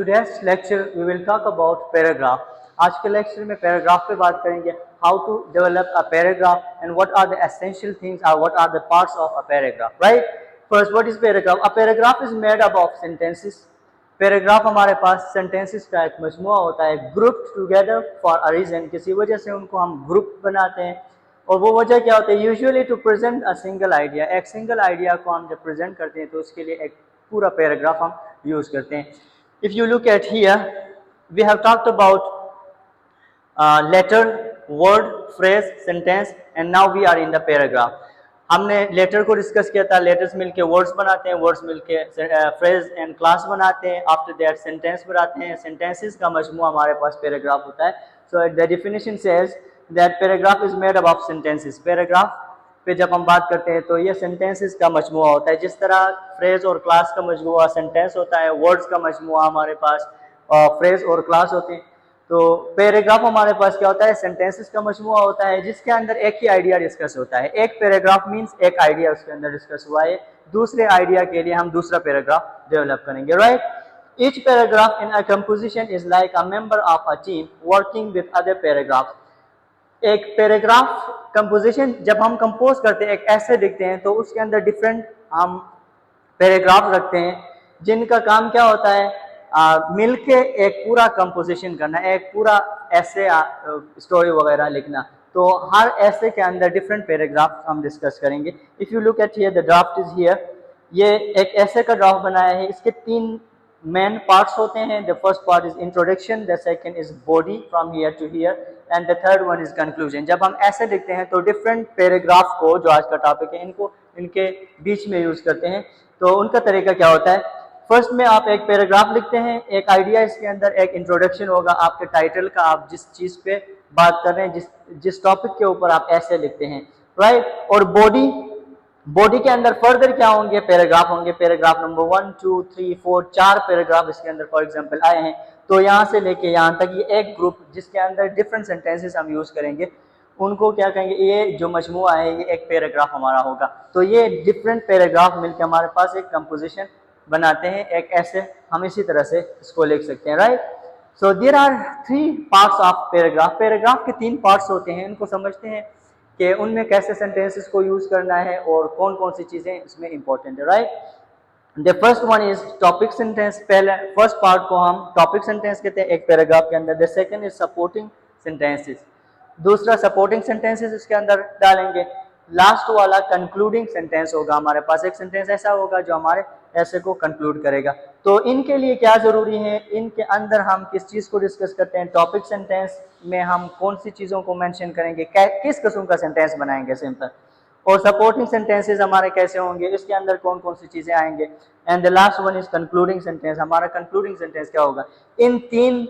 Today's lecture we will talk about paragraph. आज के lecture में पैराग्राफ पे बात करेंगे. How to develop a paragraph and what are the essential things or what are the parts of a paragraph. Right? First, what is paragraph? A paragraph is made up of sentences. Paragraph हमारे पास sentences का एक मजमुआ होता है, grouped together for a reason. किसी वजह से उनको हम ग्रुप बनाते हैं और वो वजह क्या होता है? Usually to present a single idea. एक सिंगल आइडिया को हम जब प्रेजेंट करते हैं तो उसके लिए एक पूरा पैराग्राफ हम यूज करते हैं. If you look at here, we have talked about letter, word, phrase, sentence, and now we are in the paragraph. हमने लेटर को डिस्कस किया था. लेटर्स मिलके वर्ड्स बनाते हैं, वर्ड्स मिलके फ्रेज एंड क्लास बनाते हैं. आफ्टर दैट सेंटेंस बनाते हैं. सेंटेंसेस का मजमूआ हमारे पास पैराग्राफ होता है. So the definition says that paragraph is made up of sentences. Paragraph पे जब हम बात करते हैं तो ये सेंटेंसेस का मजमुआ होता है. जिस तरह फ्रेज और क्लास का मजमुआ सेंटेंस होता है, वर्ड्स का मजमुआ हमारे पास फ्रेज और क्लास होते हैं, तो पैराग्राफ हमारे पास क्या होता है? सेंटेंसेस का मजमुआ होता है जिसके अंदर एक ही आइडिया डिस्कस होता है. एक पैराग्राफ मीन्स एक आइडिया उसके अंदर डिस्कस हुआ है. दूसरे आइडिया के लिए हम दूसरा पैराग्राफ डेवलप करेंगे. Right? Each paragraph in a composition is like a member of a team working with other paragraphs. एक पैराग्राफ कंपोजिशन जब हम कंपोज करते हैं, एक ऐसे लिखते हैं, तो उसके अंदर डिफरेंट हम पैराग्राफ रखते हैं जिनका काम क्या होता है? मिलके एक पूरा कंपोजिशन करना, एक पूरा ऐसे स्टोरी वगैरह लिखना. तो हर ऐसे के अंदर डिफरेंट पैराग्राफ हम डिस्कस करेंगे. If you look at here, the draft is here. ये एक ऐसे का ड्राफ्ट बनाया है. इसके 3 मेन पार्ट्स होते हैं. The first part is introduction, the second is body from here to here and the third one is conclusion. जब हम ऐसे लिखते हैं तो डिफरेंट पैराग्राफ को, जो आज का टॉपिक है, इनको इनके बीच में यूज करते हैं. तो उनका तरीका क्या होता है? फर्स्ट में आप एक पैराग्राफ लिखते हैं, एक आइडिया, इसके अंदर एक इंट्रोडक्शन होगा आपके टाइटल का, आप जिस चीज पे बात कर रहे हैं, जिस टॉपिक के ऊपर आप ऐसे लिखते हैं. राइट? और बॉडी के अंदर फर्दर क्या होंगे? पैराग्राफ होंगे. पैराग्राफ नंबर 1, 2, 3, 4, 4 पैराग्राफ इसके अंदर फॉर एग्जांपल आए हैं. तो यहाँ से लेके यहाँ तक ये एक ग्रुप जिसके अंदर डिफरेंट सेंटेंसेस हम यूज करेंगे, उनको क्या कहेंगे? ये जो मजमुआ है ये एक पैराग्राफ हमारा होगा. तो ये डिफरेंट पैराग्राफ मिलकर हमारे पास एक कंपोजिशन बनाते हैं. एक ऐसे हम इसी तरह से इसको लिख सकते हैं. Right? So there are 3 parts of paragraph. Paragraph के 3 पार्ट्स होते हैं. इनको समझते हैं कि उनमें कैसे सेंटेंसेस को यूज करना है और कौन कौन सी चीजें इसमें इंपॉर्टेंट है. Right? The first one is topic sentence. पहले फर्स्ट पार्ट को हम टॉपिक सेंटेंस कहते हैं एक पैराग्राफ के अंदर. The second is supporting sentences. दूसरा सपोर्टिंग सेंटेंसेस इसके अंदर डालेंगे. लास्ट वाला कंक्लूडिंग सेंटेंस होगा. हमारे पास एक सेंटेंस ऐसा होगा जो हमारे ऐसे को कंक्लूड करेगा. तो इनके लिए क्या जरूरी है? इनके अंदर हम किस चीज को डिस्कस करते हैं? टॉपिक सेंटेंस में हम कौन सी चीजों को मेंशन करेंगे, किस किस्म का सेंटेंस बनाएंगे सिंपल. और सपोर्टिंग सेंटेंसेस हमारे कैसे होंगे, इसके अंदर कौन कौन सी चीजें आएंगे. And the last one is concluding sentence. हमारा कंक्लूडिंग सेंटेंस क्या होगा? इन 3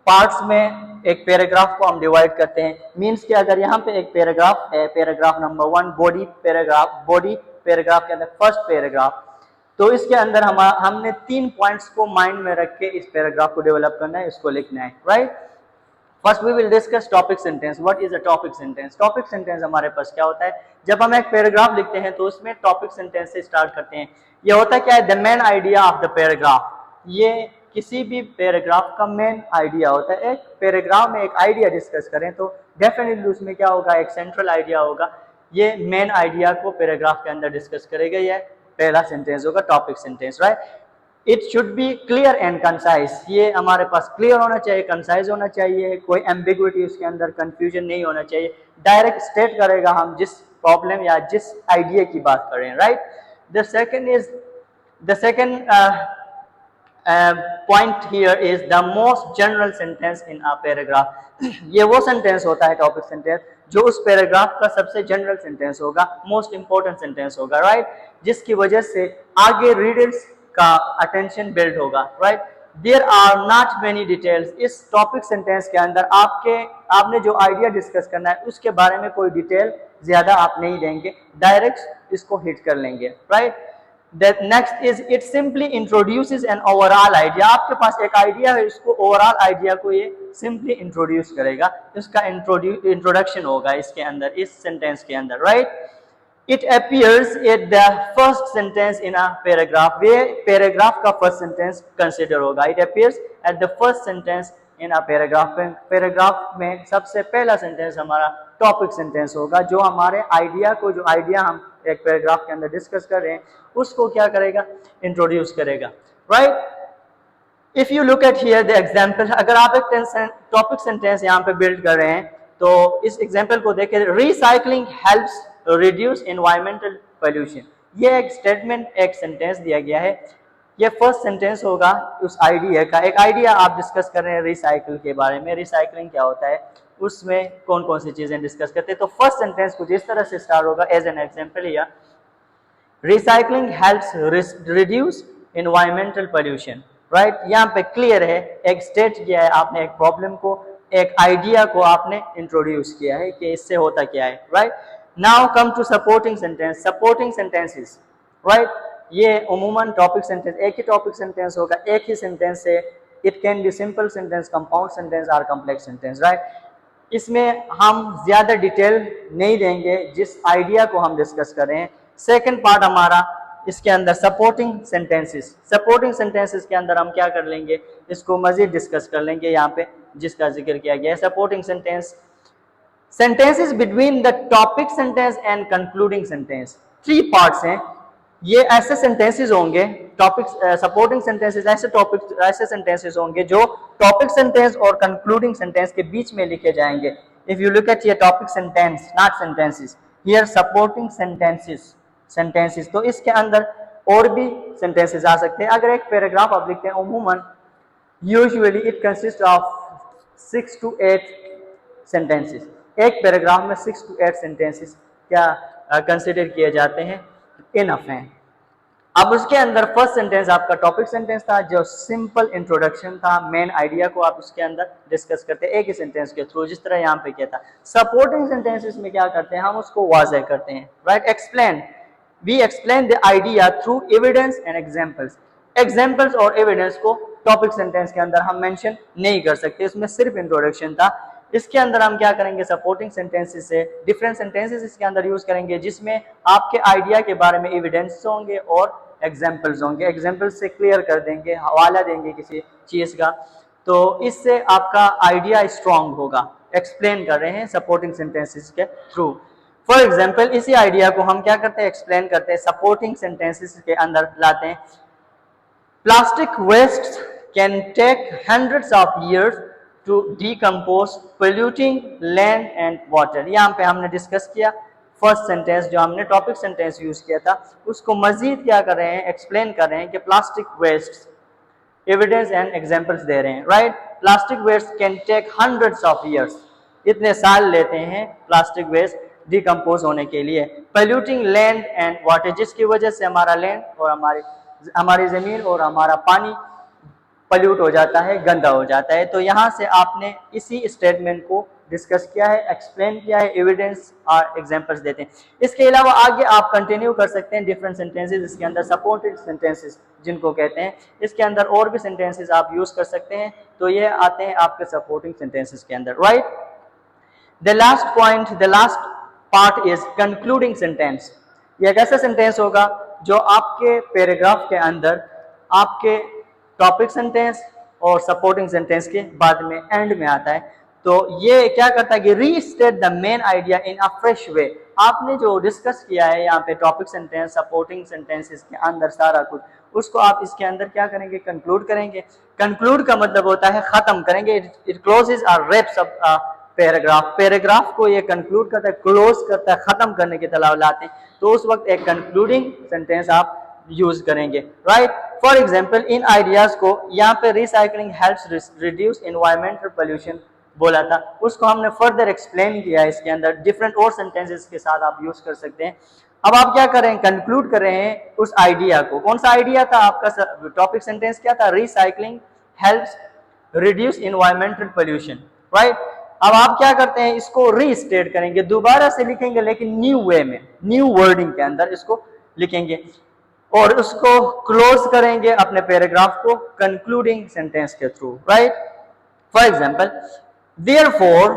पार्ट्स में एक पैराग्राफ को हम डिवाइड करते हैं. मींस कि अगर यहाँ पे एक पैराग्राफ है, पैराग्राफ नंबर 1 बॉडी पैराग्राफ के अंदर फर्स्ट पैराग्राफ, तो इसके अंदर हमने 3 पॉइंट्स को माइंड में रख के इस पैराग्राफ को डेवलप करना है, इसको लिखना है. Right? First we will discuss topic sentence. What is a topic sentence? Topic sentence हमारे पास क्या होता है? जब हम एक पैराग्राफ लिखते हैं तो उसमें टॉपिक सेंटेंस से स्टार्ट करते हैं. ये होता क्या है? The main idea of the paragraph. ये किसी भी पैराग्राफ का मेन आइडिया होता है. एक पैराग्राफ में एक आइडिया डिस्कस करें तो डेफिनेटली उसमें क्या होगा? एक सेंट्रल आइडिया होगा. ये मेन आइडिया को पैराग्राफ के अंदर डिस्कस करेगा. ये पहला सेंटेंस होगा topic sentence. Right? It should be clear and concise. ये हमारे पास क्लियर होना चाहिए, कंसाइज होना चाहिए, कोई एम्बिग्विटी उसके अंदर, कंफ्यूजन नहीं होना चाहिए. डायरेक्ट स्टेट करेगा हम जिस प्रॉब्लम या जिस आइडिया की बात कर रहे हैं. Right? The second point here is the most general sentence in a paragraph. ये वो सेंटेंस होता है टॉपिक सेंटेंस जो उस पैराग्राफ का सबसे जनरल सेंटेंस होगा, मोस्ट इंपॉर्टेंट सेंटेंस होगा. राइट? जिसकी वजह से आगे रीडर्स का अटेंशन बिल्ड होगा. Right? There are not many details. इस टॉपिक सेंटेंस के अंदर आपने जो आइडिया डिस्कस करना है उसके बारे में कोई डिटेल ज्यादा आप नहीं देंगे, डायरेक्ट इसको हिट कर लेंगे. Right? That next is it simply introduces an overall idea. आपके पास एक आइडिया है, इसको ओवरऑल आइडिया को ये सिंपली इंट्रोड्यूस करेगा. इसका इंट्रोडक्शन होगा इसके अंदर, इस सेंटेंस के अंदर. Right? It appears at the first sentence in a paragraph. Way paragraph का फर्स्ट सेंटेंस कंसिडर होगा. It appears at the first sentence in a paragraph. Paragraph में सबसे पहला सेंटेंस हमारा टॉपिक सेंटेंस होगा, जो हमारे आइडिया को, जो आइडिया हम एक पैराग्राफ के अंदर डिस्कस कर रहे हैं उसको क्या करेगा, इंट्रोड्यूस करेगा, right. If you look at here the example, अगर आप एक टॉपिक सेंटेंस यहाँ पे बिल्ड कर रहे हैं तो इस एग्जांपल को देखें, recycling helps reduce environmental pollution. ये एक स्टेटमेंट, एक सेंटेंस दिया गया है, ये फर्स्ट सेंटेंस होगा उस आइडिया का। एक आइडिया आप डिस्कस कर रहे हैं रिसाइकिल के बारे में, रिसाइकलिंग क्या होता है, उसमें कौन कौन सी चीजें डिस्कस करते हैं। तो फर्स्ट सेंटेंस कुछ इस तरह से स्टार्ट होगा, as an example here, recycling helps reduce environmental pollution, right. यहाँ पे क्लियर है, एक स्टेट किया है आपने, एक प्रॉब्लम को, एक आइडिया को आपने इंट्रोड्यूस किया है कि इससे होता क्या है, right. Now come to supporting sentence. Supporting sentences, right, ये उमूमन टॉपिक सेंटेंस, एक ही टॉपिक सेंटेंस होगा, एक ही सेंटेंस से, it can be simple sentence, compound sentence और कॉम्प्लेक्स सेंटेंस, राइट। इसमें हम ज्यादा डिटेल नहीं देंगे जिस आइडिया को हम डिस्कस कर रहे हैं। सेकंड पार्ट हमारा इसके अंदर सपोर्टिंग सेंटेंसेस। सपोर्टिंग सेंटेंसेस के अंदर हम क्या कर लेंगे, इसको मजीद डिस्कस कर लेंगे यहाँ पे जिसका जिक्र किया गया है। Supporting sentence, sentences between the topic sentence and concluding sentence. 3 parts हैं, ये ऐसे सेंटेंसेस होंगे, टॉपिक सपोर्टिंग सेंटेंसेस ऐसे सेंटेंसेस होंगे जो टॉपिक सेंटेंस और कंक्लूडिंग सेंटेंस के बीच में लिखे जाएंगे। इफ यू लुक एट ये topic sentence, not sentences, here supporting sentences, तो इसके अंदर और भी सेंटेंसेस आ सकते हैं। अगर एक पैराग्राफ आप लिखते हैं, उमूमन usually it consist of 6 to 8 sentences. एक पैराग्राफ में 6 to 8 सेंटेंसेस क्या कंसिडर किए जाते हैं, इनफ हैं। अब उसके अंदर फर्स्ट सेंटेंस आपका टॉपिक सेंटेंस था, जो सिंपल इंट्रोडक्शन था, मेन आइडिया को आप उसके अंदर डिस्कस करते हैं एक ही सेंटेंस के थ्रू, जिस तरह यहाँ पे किया था। सपोर्टिंग सेंटेंसेस में क्या करते हैं, हम उसको वाज़ेह करते हैं, right. Explain, we explain the idea through evidence and examples. Examples और एविडेंस को टॉपिक सेंटेंस के अंदर हम मेंशन नहीं कर सकते, इसमें सिर्फ इंट्रोडक्शन था। इसके अंदर हम क्या करेंगे, सपोर्टिंग सेंटेंसेस से डिफरेंट सेंटेंसेस इसके अंदर यूज करेंगे जिसमें आपके आइडिया के बारे में एविडेंस होंगे और एग्जांपल्स होंगे। एग्जांपल्स से क्लियर कर देंगे, हवाला देंगे किसी चीज का, तो इससे आपका आइडिया स्ट्रांग होगा। एक्सप्लेन कर रहे हैं सपोर्टिंग सेंटेंसेस के थ्रू। फॉर एग्जाम्पल, इसी आइडिया को हम क्या करते हैं, एक्सप्लेन करते हैं, सपोर्टिंग सेंटेंसेस के अंदर लाते हैं। Plastic waste can take hundreds of years to decompose, polluting land and water. यहाँ पे हमने डिस्कस किया फर्स्ट सेंटेंस, जो हमने टॉपिक सेंटेंस यूज किया था, उसको मजीद क्या कर रहे हैं, एक्सप्लेन कर रहे हैं कि plastic waste, evidence and examples दे रहे हैं, right. Plastic waste can take hundreds of years, इतने साल लेते हैं प्लास्टिक वेस्ट डिकम्पोज होने के लिए। पोल्यूटिंग लैंड एंड वाटर, जिसकी वजह से हमारा लैंड और हमारी जमीन और हमारा पानी पल्यूट हो जाता है, गंदा हो जाता है। तो यहाँ से आपने इसी स्टेटमेंट को डिस्कस किया है, एक्सप्लेन किया है, एविडेंस और एग्जांपल्स देते हैं। इसके अलावा आगे आप कंटिन्यू कर सकते हैं डिफरेंट सेंटेंसेस, इसके अंदर सपोर्टेड सेंटेंसेस जिनको कहते हैं, इसके अंदर और भी सेंटेंसेस आप यूज कर सकते हैं। तो ये आते हैं आपके सपोर्टिंग सेंटेंसेस के अंदर, right. The last point, the last part is concluding sentence. ये एक ऐसा सेंटेंस होगा जो आपके पैराग्राफ के अंदर आपके टॉपिक सेंटेंस और सपोर्टिंग सेंटेंस के बाद में एंड में आता है। तो ये क्या करता है कि restate the main idea in a fresh way. आपने जो डिस्कस किया है यहाँ पे टॉपिक सेंटेंस, सपोर्टिंग सेंटेंसेस के अंदर सारा कुछ, उसको आप इसके अंदर क्या करेंगे, कंक्लूड करेंगे। कंक्लूड का मतलब होता है खत्म करेंगे, इट क्लोजेस और रैप्स अप पैराग्राफ। पैराग्राफ को ये कंक्लूड करता है, क्लोज करता है, खत्म करने की तरह लाते हैं। तो उस वक्त एक कंक्लूडिंग सेंटेंस आप यूज करेंगे, right. For example, in ideas को यहाँ पे recycling helps reduce environmental pollution बोला था, उसको हमने फर्दर एक्सप्लेन किया है इसके अंदर, डिफरेंट और सेंटेंसेस के साथ आप यूज कर सकते हैं। अब आप क्या करें, कंक्लूड कर रहे हैं उस आइडिया को। कौन सा आइडिया था आपका, टॉपिक सेंटेंस क्या था, recycling helps reduce environmental pollution, right. अब आप क्या करते हैं, इसको रीस्टेट करेंगे, दोबारा से लिखेंगे, लेकिन न्यू वे में, न्यू वर्डिंग के अंदर इसको लिखेंगे और उसको क्लोज करेंगे अपने पैराग्राफ को कंक्लूडिंग सेंटेंस के through, right. For example, therefore,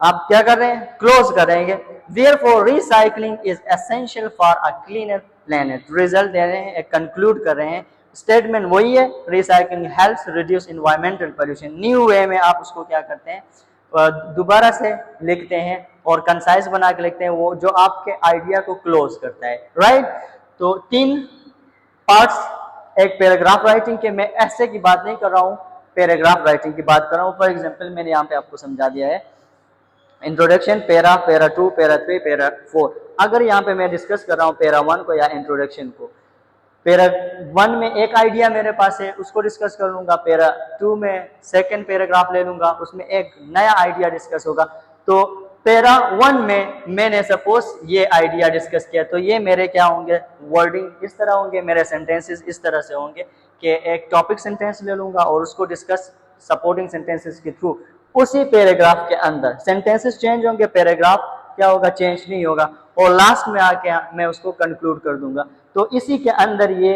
आप क्या कर रहे हैं, क्लोज करेंगे, therefore recycling is essential for a cleaner planet. Result दे रहे हैं, कंक्लूड कर रहे हैं, स्टेटमेंट वही है, recycling helps reduce environmental pollution. New way में आप उसको क्या करते हैं, दोबारा से लिखते हैं और कंसाइज बना के लिखते हैं, वो जो आपके आइडिया को क्लोज करता है, राइट। तो 3 पार्ट्स एक पैराग्राफ राइटिंग के। मैं ऐसे की बात नहीं कर रहा हूँ, पैराग्राफ राइटिंग की बात कर रहा हूँ। फॉर एग्जाम्पल मैंने यहाँ पे आपको समझा दिया है introduction, para, para 2, para 3, para 4। अगर यहाँ पे मैं डिस्कस कर रहा हूँ पैरा 1 को या इंट्रोडक्शन को, पैरा 1 में एक आइडिया मेरे पास है, उसको डिस्कस कर लूंगा। पैरा 2 में सेकंड पैराग्राफ ले लूंगा, उसमें एक नया आइडिया डिस्कस होगा। तो पैरा 1 में मैंने सपोज ये आइडिया डिस्कस किया, तो ये मेरे क्या होंगे, वर्डिंग इस तरह होंगे, मेरे सेंटेंसेस इस तरह से होंगे कि एक टॉपिक सेंटेंस ले लूंगा और उसको डिस्कस सपोर्टिंग सेंटेंसेस के थ्रू उसी पैराग्राफ के अंदर। सेंटेंसेस चेंज होंगे, पैराग्राफ क्या होगा, चेंज नहीं होगा, और लास्ट में आके मैं उसको कंक्लूड कर दूंगा। तो इसी के अंदर ये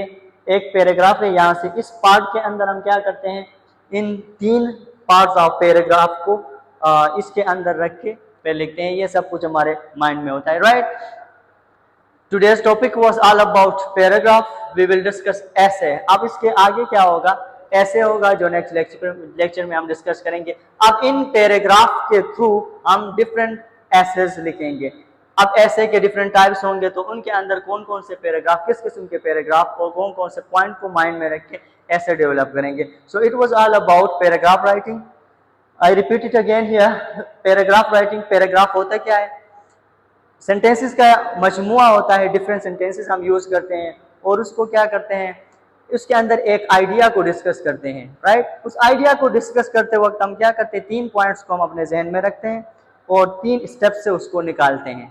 एक पैराग्राफ है। यहाँ से इस पार्ट के अंदर हम क्या करते हैं, इन 3 पार्ट्स ऑफ पैराग्राफ को इसके अंदर रख के फिर लिखते हैं। ये सब कुछ हमारे माइंड में होता है, right. Today's topic was all about paragraph. We will discuss essay. अब इसके आगे क्या होगा, ऐसे होगा जो नेक्स्ट लेक्चर में हम डिस्कस करेंगे। अब इन पैराग्राफ के थ्रू हम डिफरेंट एसेज लिखेंगे। अब ऐसे के डिफरेंट टाइप्स होंगे, तो उनके अंदर कौन कौन से पैराग्राफ, किस किस्म के पैराग्राफ और कौन कौन से पॉइंट को माइंड में रख के ऐसे डेवलप करेंगे। So it was all about paragraph writing. I repeat it again here, paragraph writing. Paragraph होता क्या है, सेंटेंसेस का मजमुआ होता है, डिफरेंट सेंटेंसेस हम यूज करते हैं और उसको क्या करते हैं, उसके अंदर एक आइडिया को डिस्कस करते हैं, राइट। उस आइडिया को डिस्कस करते वक्त हम क्या करते हैं, 3 पॉइंट्स को हम अपने जहन में रखते हैं और 3 स्टेप से उसको निकालते हैं।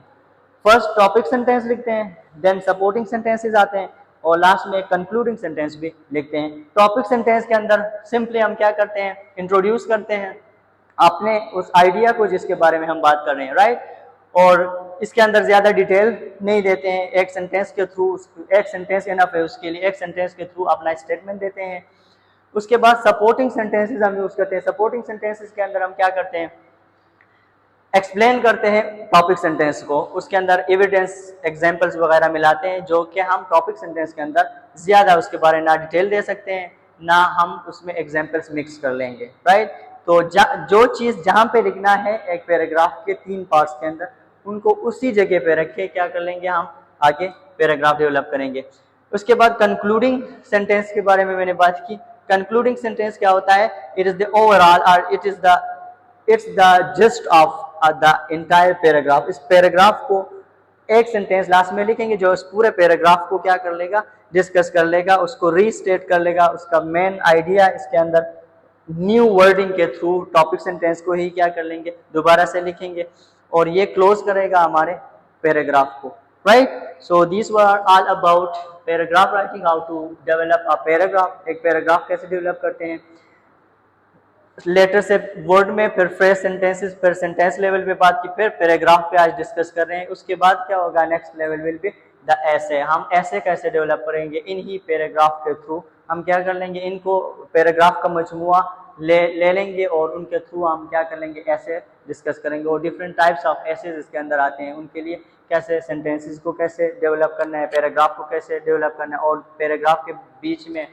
फर्स्ट टॉपिक सेंटेंस लिखते हैं, देन सपोर्टिंग सेंटेंसेस आते हैं और लास्ट में कंक्लूडिंग सेंटेंस भी लिखते हैं। टॉपिक सेंटेंस के अंदर सिंपली हम क्या करते हैं, इंट्रोड्यूस करते हैं अपने उस आइडिया को जिसके बारे में हम बात कर रहे हैं, राइट। और इसके अंदर ज्यादा डिटेल नहीं देते हैं, एक सेंटेंस के थ्रू, एक सेंटेंस इनफ है उसके लिए, एक सेंटेंस के थ्रू अपना स्टेटमेंट देते हैं। उसके बाद सपोर्टिंग सेंटेंसेस हम यूज करते हैं। सपोर्टिंग सेंटेंसेस के अंदर हम क्या करते हैं, एक्सप्लेन करते हैं टॉपिक सेंटेंस को, उसके अंदर एविडेंस, एग्जांपल्स वगैरह मिलाते हैं, जो कि हम टॉपिक सेंटेंस के अंदर ज्यादा उसके बारे में ना डिटेल दे सकते हैं, ना हम उसमें एग्जांपल्स मिक्स कर लेंगे, राइट। तो जो चीज जहां पे लिखना है एक पैराग्राफ के 3 पार्ट्स के अंदर, उनको उसी जगह पे रख के क्या कर लेंगे, हम आगे पैराग्राफ डेवलप करेंगे। उसके बाद कंक्लूडिंग सेंटेंस के बारे में मैंने बात की। कंक्लूडिंग सेंटेंस क्या होता है, इट इज द ओवरऑल और it's the gist of the entire paragraph. इस पैराग्राफ को एक सेंटेंस लास्ट में लिखेंगे जो इस पूरे पैराग्राफ को क्या कर लेगा, डिस्कस कर लेगा, उसको रीस्टेट कर लेगा, उसका मेन आइडिया इसके अंदर न्यू वर्डिंग के थ्रू टॉपिक सेंटेंस को ही क्या कर लेंगे, दोबारा से लिखेंगे और ये क्लोज करेगा हमारे पैराग्राफ को, right. So this were all about paragraph writing, how to develop a paragraph. एक पैराग्राफ कैसे डेवलप करते हैं, लेटर से वर्ड में, फिर फ्रेज सेंटेंसेस, फिर सेंटेंस लेवल पे बात की, फिर पैराग्राफ पे आज डिस्कस कर रहे हैं। उसके बाद क्या होगा, next level will be the ऐसे। हम ऐसे कैसे डेवलप करेंगे, इन ही पैराग्राफ के थ्रू हम क्या कर लेंगे, इनको पैराग्राफ का मजमुआ ले लेंगे और उनके थ्रू हम क्या कर लेंगे, ऐसे डिस्कस करेंगे। और डिफरेंट टाइप्स ऑफ ऐसेज इसके अंदर आते हैं, उनके लिए कैसे सेंटेंसेस को कैसे डेवलप करना है, पैराग्राफ को कैसे डेवलप करना है, और पैराग्राफ के बीच में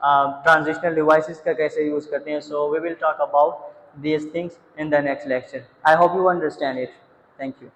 ट्रांजिशनल डिवाइसेस का कैसे यूज करते हैं। So we will talk about these things in the next lecture. I hope you understand it. Thank you.